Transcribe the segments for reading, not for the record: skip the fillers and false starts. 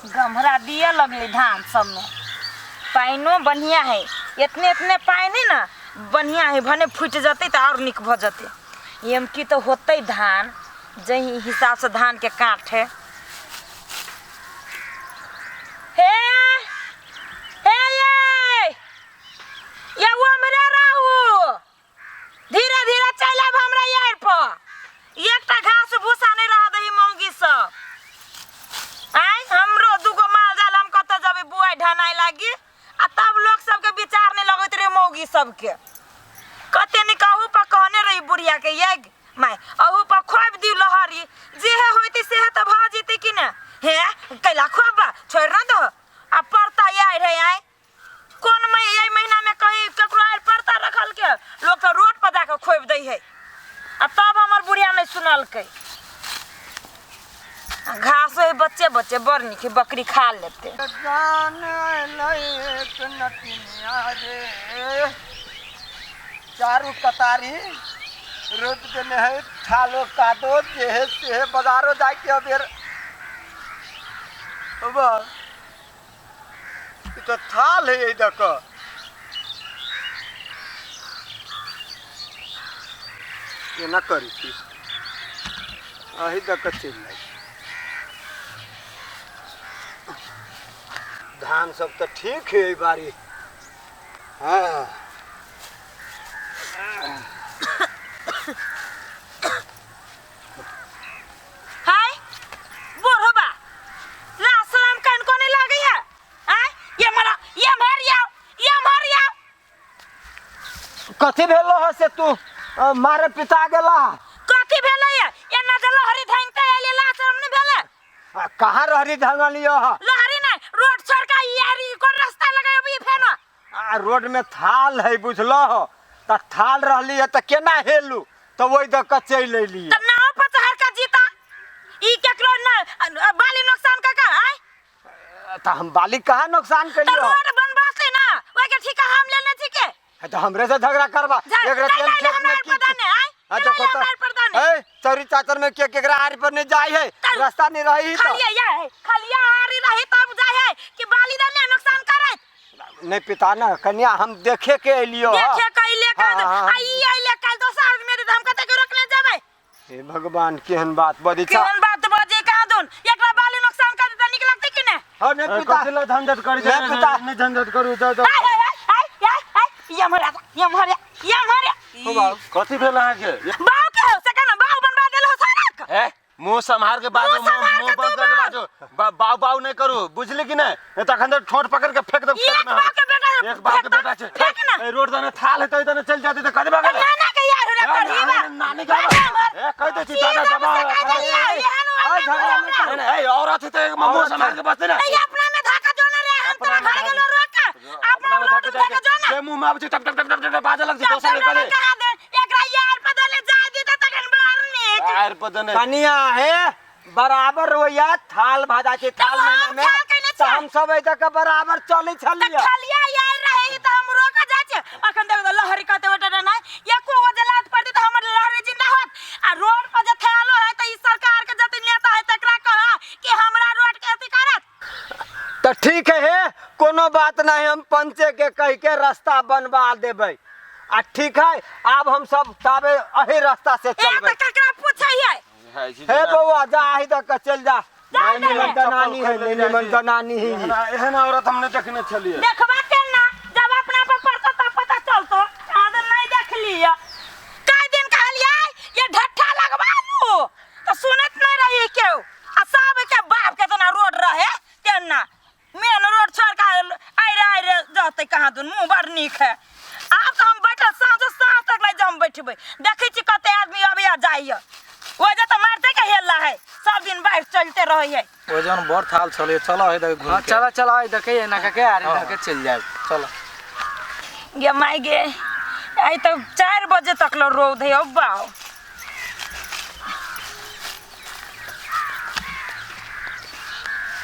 गमहरा दिए लगले धान सब में पाइनो बढ़िया है। इतने इतने पानी ना बढ़िया है, भने फूट जते तो और निक भ जते। एम की तो होते धान जही हिसाब से धान के काट है। हे ये वो मेरा रहू धीरे धीरे चल अब हमरा यार पर एकटा घास भूसा नहीं रह दही मौगी सब। आई हमरो दुगो माल जाल हम कत जबे बुआई ढनाई लागी आ तब लोग सबके विचार नहीं लगत रे मौगी सबके कते नहीं कहू पर कहने रही बुढ़िया के ये माय अहू पर खोब दी लहरी जे है होती से है त भ जीती कि ना हे कैला खोबा छोड़ न दो आ पड़ता यार रे आई कौन में यही महीना में कहीं ककरो आर पड़ता रखल के लोग तो रोड पर जाके खोब दई है आ तब हमर बुढ़िया नहीं सुनल के घास है बच्चे बच्चे बरनी के बकरी खा लेते। चारू कतारी रोड के नहीं थालो कादो जे से बाजारो जाके अबेर बाबा तो थाल है ये देखो ये ना करी थी अही देखो चल रही धान सब तो ठीक है बारी। हाँ हाय बोरो बा लासलाम कान कोने लागे है हाय ये मरिया कथी भेलो है से तू मारे पिता गेला कथी भेलै ये ना जे लहरी धांगते आइले लासलाम नहीं भेले कहाँ रहरी धंगलियो है लहरी नहीं रोड छोड़ का यारी को रास्ता लगा अभी फेनो रोड में थाल है बुझलो त थाल रहली है त केना हेलू तो वही द कचै ले लिए त नाव पर चहर का जीता ई केकरो न बाली नुकसान का है त हम बाली कहाँ नुकसान त करियो रोड बनबासे ना ओए के ठिका हम लेने ठीक है तो हमरे से झगड़ा करबा एकरा तेल खेत में की अच्छा कोता ए चोरी चाचर में के केकरा आरी पर नहीं जाई है रास्ता नहीं रही तो खालिया आरी रही तब जाय है कि बाली दने नुकसान करे नहीं पिता ना कन्या हम देखे के एलियो देखे कइले का आई आइले कल तो साल में हम कते के रोकले जाबे हे भगवान केहन बात बदी छा केहन बात बजे का दुन एकरा बाली नुकसान कर त निक लगते कि ने हो ने पिता कथि ल झंझट करी जा नहीं झंझट करू जा जा ये मरे ओ बाऊ कथि भेल अहाँ के बाऊ के हो सका बाऊ बनवा देल हो सारा ए मुंह संभार के बाजो मुंह बंद करके बाजो बाऊ बाऊ नहीं करू बुझली कि नहीं नहीं त खंदर ठोट पकड़ के फेंक दो खेत में एक बाऊ के बेटा छे ए रोड दने थाल है तो इधर चल जाते तो कदे भागले नाना के यार रे करीबा नानी का ए कह दे छी दादा दबा आ झगड़ा नहीं ए औरत है तो मुंह संभार के बसते ना ये अपना में धाका जोना रे हम तोरा घर गेलो रोका अपना में धाका जोना जे मुंह में आब टप टप टप टप बाजे लग दोसर के करे एकरा यार बदले जा दी त तखन बारने यार पदने कनिया है बराबर रोया थाल भाजा के थाल महीना में तो हम सब ए तक बराबर चली छलिया खालिया यार रहे त हम रोका जा छे अखन देख लहरी कते ओटे ना एको जलात पड़ती त हमर लहरी जिंदा होत आ रोड पर जे थालो है त ई सरकार के जते नेता है तकरा कहा कि हमरा रोड के अथी करत तो ठीक है कोनो बात नहीं हम पंचे के कह के रास्ता बनवा देबै आ ठीक है अब हम सब ताबे अही रास्ता से चलबै ए त ककरा पूछै हे बउआ जा आही तक चल जा निमन दनानी है निमन दनानी ही एहन औरत हमने देखने छलिए देखबा के ना जब अपना पर पड़ता तब पता चलतो आदर नहीं देख लिया कई दिन कहलिए ये ढट्ठा लगवा लू तो सुनत नहीं रही केहू आ सब के बाप के तना रोड रहे केना मेन रोड छोड़ के आइ रे जाते कहां दुन मुंह बड़ नीक है आप तो हम बैठल सांझ तक नहीं जम बैठबै देखै छी कते आदमी अबे आ जाइए वो जे तो मारते के हेला है सब दिन बाइक चलते रही है ओ जन बड़ थाल चले चलो है देख घूम के चलो चलो है देखे ना के आरे देखे चल जाए चलो गे माई गे आई तो 4 बजे तक लो रोद है अब बाओ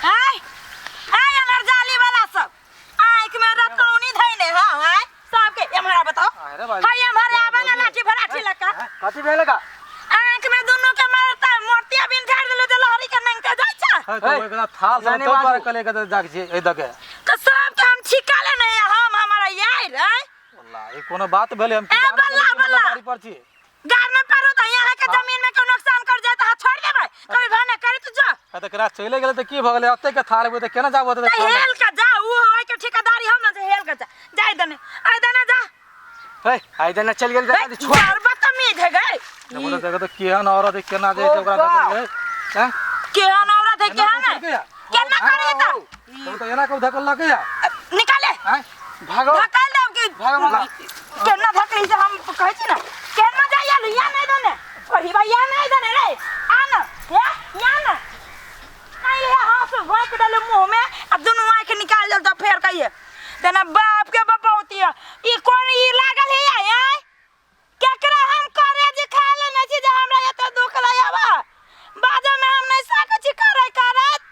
हाय हाय अमर जाली वाला सब आंख में रतौनी धइने हां सब के हमरा बताओ हाय हमारे आवा ना लाठी भराठी लका कथि भेलेगा आंख में दोनों के मारता मूर्तियां बिन ठाड़ देलो जे लहरी के नंग के जाय छ तो एकरा थाल से तो बार कले के जाग छी ए दके तो सब के हम छिकाले नहीं हम हमारा यार है वाला ई कोनो बात भेले हम गाड़ी पर छी गार में पारो त यहाँ के जमीन में कोई नुकसान कर जाए त छोड़ देबै कभी घर न करे तू जा त करा चले गेले त की भ गेले अते के थाल बे त केना जाबो त हेल का जा ऊ होय के ठेकेदारी हम न हेल का जा जाय दने आय दने जा हे आय दने चल गेल त छोड़ यार बदतमीज है गए बोले जगह तो केहन औरत केना जाय छै ओकरा दके हैं केहन औरत है केहन केना करे त तो एना को धकल लगे या निकाले हैं भागो धकल दे कि केना धकल से हम कहै छी ना केना जाय या लिया नहीं दने ओही भैया नहीं दने रे आना या ना नहीं ले हाथ से भोंक डाले मुंह में अब दोनों आंख निकाल दे तो फेर कहिए तना बाप के बपौती ई कोन ई लागल है या केकरा हम करे जे खा ले न छी जे हमरा एते दुख लायाबा बाजा में हम नहीं सक छी करे करत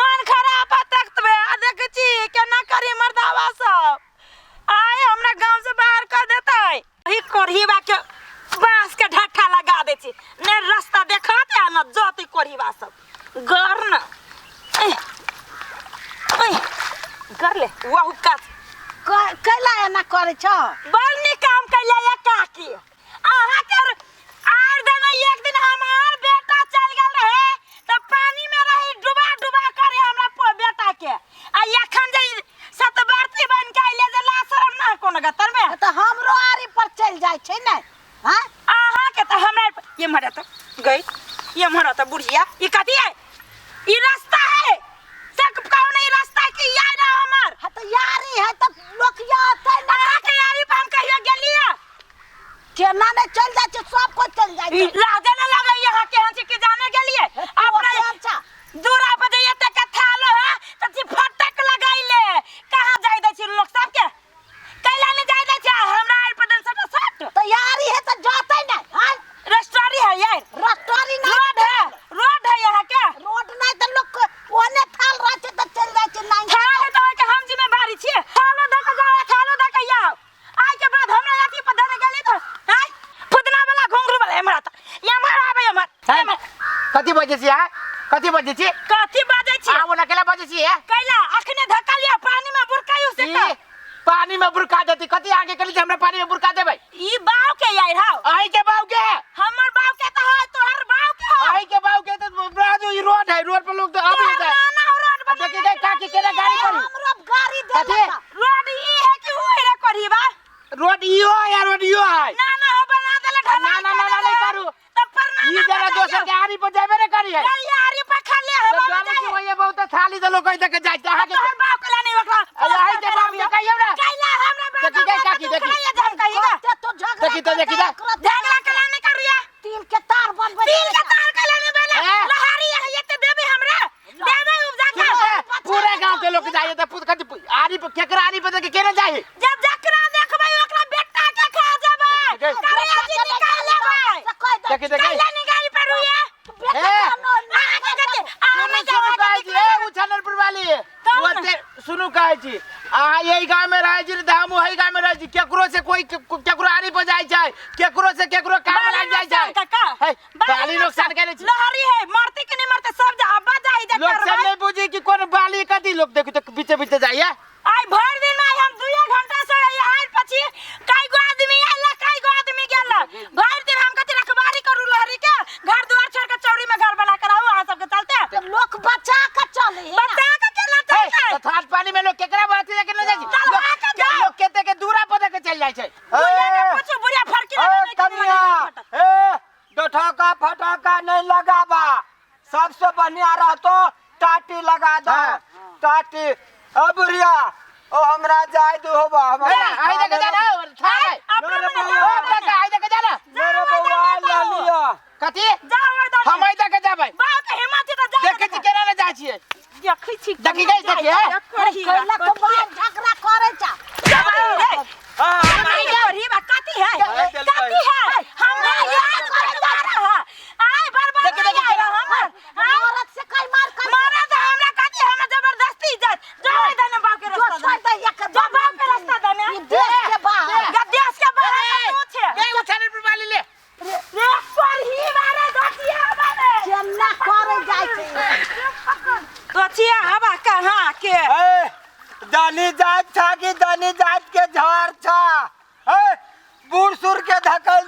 मन खराब तख्त में आ देख छी केना करी मर्दावा सब आय हमरा गांव से बाहर कर देतै ही कोरहीबा के बांस के ढट्ठा लगा दे छी ने रास्ता देखाते आ न जोती कोरहीबा सब घर न कर ले वाहु का कैला एना करे छ बड़ नी काम कैले या काकी आहा के आर दिन एक दिन हमार बेटा चल गेल रहे त पानी में रही डुबा डुबा करे हमरा बेटा के आ एखन जे सतबरती बन के आइले जे लाशरम ना कोन गतर में त हमरो आरी पर चल जाय छै नै हां आहा के त हमरा ये मरा त गई ये मरा त बुढ़िया ई कथी है ई रास्ता है तक कौन नहीं रास्ता की यार हमर ह त यारी है त लोकिया तै ना के यारी पे हम कहियो गेलिए केना ने चल जाय छै सब को चल जाय छै लाजे न लगे यहाँ के हंसी के जाने गेलिए अपना दूरा पे जे एते के थालो है त जी फटक लगाइले कहां जाय दै छी लोग सब के कैला ने जाय दै छी हमरा आर पे दल सट त यारी है त जातै नै हां रेस्टोरेंट है यार रस्टोरी ना रोड है यहाँ के रोड नै त लोग ओने थाल रह छै त चल जाय छै नहीं थाल है तो के हम जिम्मेदारी छी थालो दक जाओ थालो दक आओ आइ के बाद हमरा अथी पर धरे गेली त हाय फुदना वाला घुंघरू वाला हमरा त या मार आबे हमर कथी बजे छी कथी बजे छी कथी बाजै छी आ ओना केला बजे छी कैला अखने धक्का पानी में बुरकायु से का पानी में बुरका देती कथी आगे कली जे हमरा पानी में बुरका देबै ई बाव के यार हाउ आई के बाव के हमर बाव के त है तोहर बाव के हो आई के बाव के त राजू ई रोड है रोड पर लोग तो अब जाए ना रोड बना देखी गई काकी केना गाड़ी पर हमरो गाड़ी दे कथी रोड ई है कि ऊ है करहीबा रोड इहो या रोड इहो है ना हो बना देले ढला ना नहीं करू तब पर ना ई जरा दोसर के आरी पर जाबे रे करी है यारी पर खाली तो हवा गाड़ी की वही बहुत थाली तो लोग कह के जाय के आगे तोहर बाव के नहीं ओकरा आई के बाव के कहियो ना कैला हमरा बाव देखी गई काकी देखी हम कहिबा तो झगड़ा देखी तो झगड़ा कला नहीं करिया तिल के तार बनबै तिल के तार कला नहीं बने लहारी है ये तो देबे हमरा देबे उपजा के पूरे गांव के लोग जाइए त पूत कथी आरी पर केकरा आरी पर के केना जाए जब जकरा देखबै ओकरा बेटा के खा जेबै करे जी निकाल लेबै देखी कैला निकाल पड़ुए सुनु कहै छी अहाँ यही गांव में रहै छी त हम ओही गांव में रहै छी केकरो से कोई केकरो आरी पर जाय छै केकरो से केकरो काम लग जाय छै बाली नुकसान करे छी लहरी है मरते कि नहीं मरते सब जा अब जाई जा लोग सब नहीं बुझी कि कोन बाली कथी लोग देखो त बीचे बीचे जाइए आई भर दिन में हम 2 घंटा से यहाँ पछी कई गो आदमी आला कई गो आदमी गेला भर दिन हम कथी रखवारी करू लहरी के घर द्वार छोड़ के चौरी में घर बना कर आओ आ सब के चलते लोग बचा के चले बता के केना चलते त थाट पानी में लोग केकरा बात के न जाय छी लोग केते के दूरा पर के चल जाय छै कुछ बुढ़िया फरकी कनिया डठका फटका नहीं लगाबा सबसे बढ़िया रहतो टाटी लगा दो टाटी अब बुढ़िया ओ हमरा जाय दो होबा आई देख जा ना अपना में आई देख जा ना मेरे बउआ ले लियो कथी जाओ हम आई देख जाबै बाप के हिम्मत त जा देखे छी केना न जाय छियै देखै छी देखी गई देखिए कैला तो बात झगड़ा करे छ कथी है हम याद करता रहा आय बर्बाद औरत से कई मार कर मारा था हमरा कथी हम जबरदस्ती जाय देने बाप के रास्ता जो बाप के रास्ता देने देश के बाहर देश के बाहर पूछे गई उठाने पर वाली ले रे पर ही मारे दतिया मारे केना करे जाय छै हवा कहाँ के ए, दानी जात था कि दानी जात के झाड़ था। ए, बूढ़ सुर के धकल